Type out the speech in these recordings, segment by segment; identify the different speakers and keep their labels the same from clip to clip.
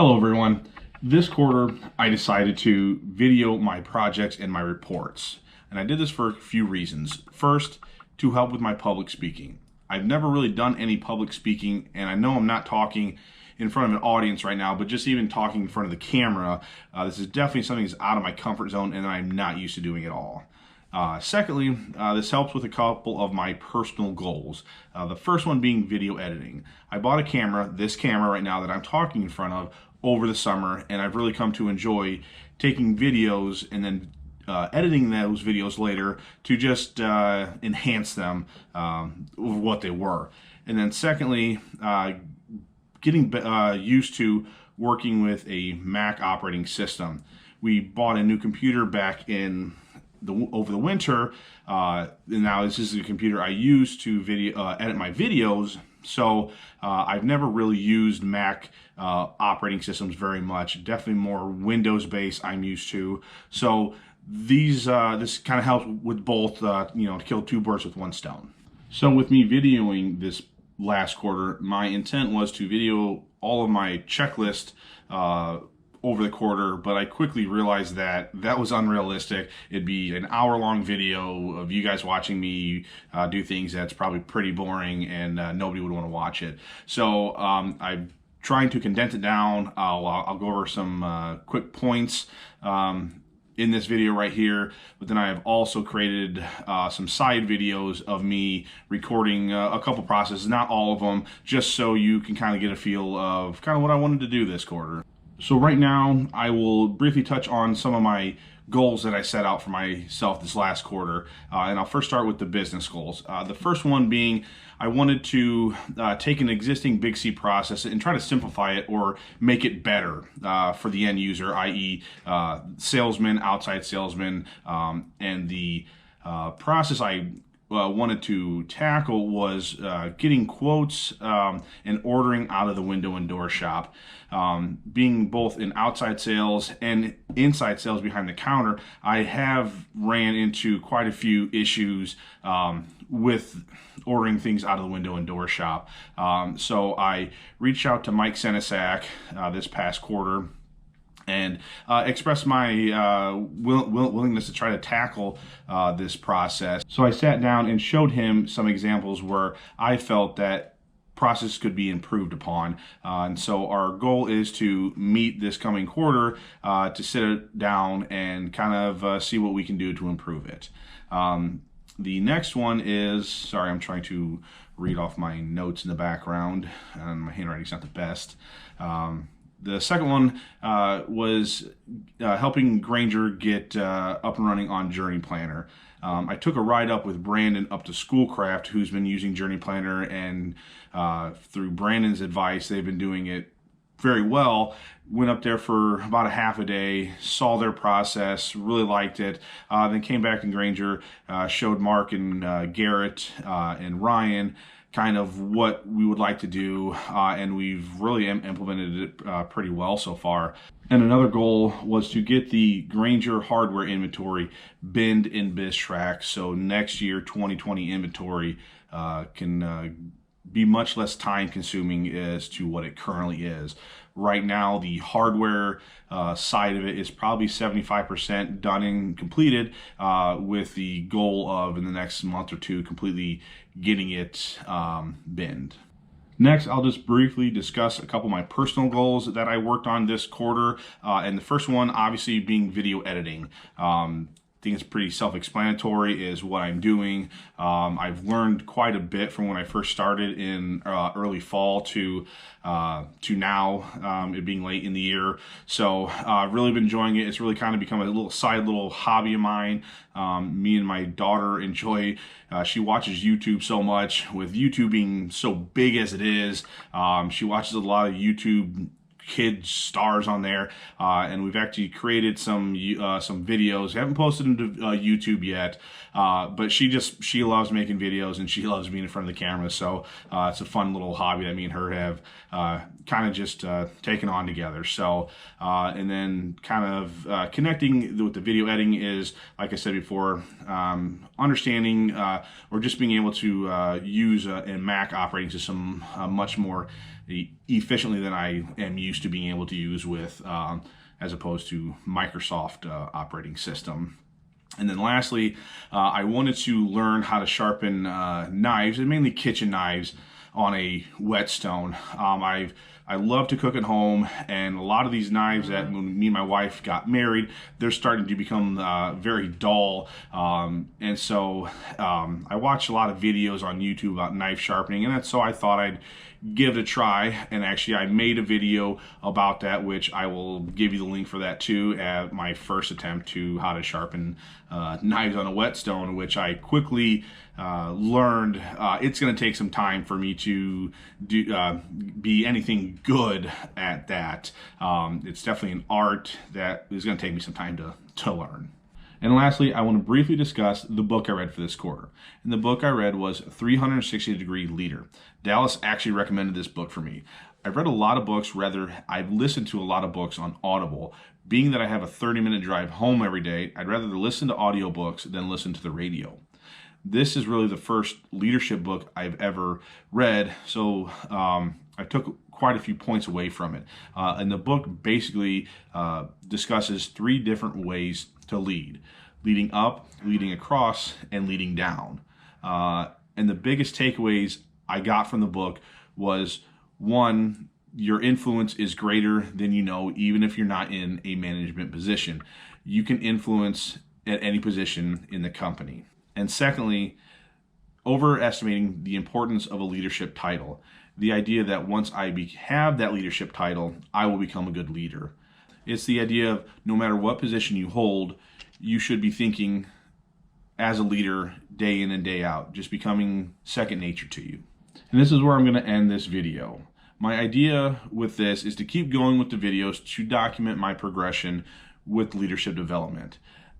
Speaker 1: Hello everyone. This quarter I decided to video my projects and my reports. And I did this for a few reasons. First, to help with my public speaking. I've never really done any public speaking, and I know I'm not talking in front of an audience right now, but just even talking in front of the camera, this is definitely something that's out of my comfort zone and I'm not used to doing at all. Secondly, this helps with a couple of my personal goals. The first one being video editing. I bought a camera, this camera right now that I'm talking in front of, over the summer, and I've really come to enjoy taking videos and then editing those videos later to just enhance them of what they were. And then secondly, getting used to working with a Mac operating system. We bought a new computer back in over the winter, and now this is a computer I use to edit my videos. So I've never really used Mac operating systems very much. Definitely more Windows based I'm used to. So this kind of helps with both, to kill two birds with one stone. So with me videoing this last quarter, my intent was to video all of my checklist over the quarter, but I quickly realized that that was unrealistic. It'd be an hour-long video of you guys watching me do things that's probably pretty boring, and nobody would want to watch it. So I'm trying to condense it down. I'll go over some quick points in this video right here, but then I have also created some side videos of me recording a couple processes, not all of them, just so you can kind of get a feel of kind of what I wanted to do this quarter. So right now, I will briefly touch on some of my goals that I set out for myself this last quarter. And I'll first start with the business goals. The first one being, I wanted to take an existing Big C process and try to simplify it or make it better for the end user, i.e. Salesmen, outside salesmen, and the process I wanted to tackle was getting quotes and ordering out of the window and door shop. Being both in outside sales and inside sales behind the counter, I have ran into quite a few issues with ordering things out of the window and door shop. So I reached out to Mike Senesac this past quarter and expressed my willingness to try to tackle this process. So I sat down and showed him some examples where I felt that process could be improved upon. And so our goal is to meet this coming quarter to sit it down and kind of see what we can do to improve it. The next one is, sorry, I'm trying to read off my notes in the background, and my handwriting's not the best. The second one was helping Grainger get up and running on Journey Planner. I took a ride up with Brandon up to Schoolcraft, who's been using Journey Planner, and through Brandon's advice, they've been doing it very well. Went up there for about a half a day, saw their process, really liked it. Then came back in Grainger, showed Mark and Garrett and Ryan kind of what we would like to do, and we've really implemented it pretty well so far. And another goal was to get the Grainger hardware inventory binned in BizTrack, so next year 2020 inventory can be much less time consuming as to what it currently is. Right now, the hardware side of it is probably 75% done and completed, with the goal of, in the next month or two, completely getting it binned. Next, I'll just briefly discuss a couple of my personal goals that I worked on this quarter. And the first one, obviously, being video editing. I think it's pretty self-explanatory is what I'm doing. I've learned quite a bit from when I first started in early fall to now, it being late in the year. So I've really been enjoying it. It's really kind of become a little hobby of mine. Me and my daughter enjoy, she watches YouTube so much. With YouTube being so big as it is, she watches a lot of YouTube kid stars on there, and we've actually created some videos. We haven't posted them to YouTube yet, but she loves making videos and she loves being in front of the camera. So it's a fun little hobby that me and her have kind of just taken on together. So and then kind of connecting with the video editing is, like I said before, understanding or just being able to use a Mac operating system much more efficiently than I am used to being able to use with, as opposed to Microsoft operating system. And then lastly, I wanted to learn how to sharpen knives, and mainly kitchen knives, on a whetstone. I love to cook at home, and a lot of these knives that when me and my wife got married, they're starting to become very dull. And so I watched a lot of videos on YouTube about knife sharpening, and so I thought I'd give it a try. And actually I made a video about that, which I will give you the link for that too, at my first attempt to how to sharpen knives on a whetstone, which I quickly learned it's going to take some time for me to be anything good at that. It's definitely an art that is going to take me some time to learn. And lastly, I want to briefly discuss the book I read for this quarter. And the book I read was 360 Degree Leader. Dallas actually recommended this book for me. I've read a lot of books, I've listened to a lot of books on Audible. Being that I have a 30-minute drive home every day, I'd rather listen to audiobooks than listen to the radio. This is really the first leadership book I've ever read, so I took quite a few points away from it. And the book basically discusses 3 different ways to lead: leading up, leading across, and leading down. And the biggest takeaways I got from the book was, 1, your influence is greater than you know, even if you're not in a management position. You can influence at any position in the company. And secondly, overestimating the importance of a leadership title. The idea that once I have that leadership title, I will become a good leader. It's the idea of no matter what position you hold, you should be thinking as a leader day in and day out, just becoming second nature to you. And this is where I'm going to end this video. My idea with this is to keep going with the videos to document my progression with leadership development.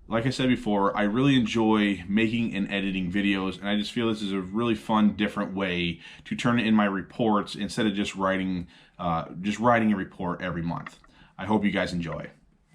Speaker 1: Like I said before, I really enjoy making and editing videos, and I just feel this is a really fun, different way to turn it in my reports instead of just writing a report every month. I hope you guys enjoy.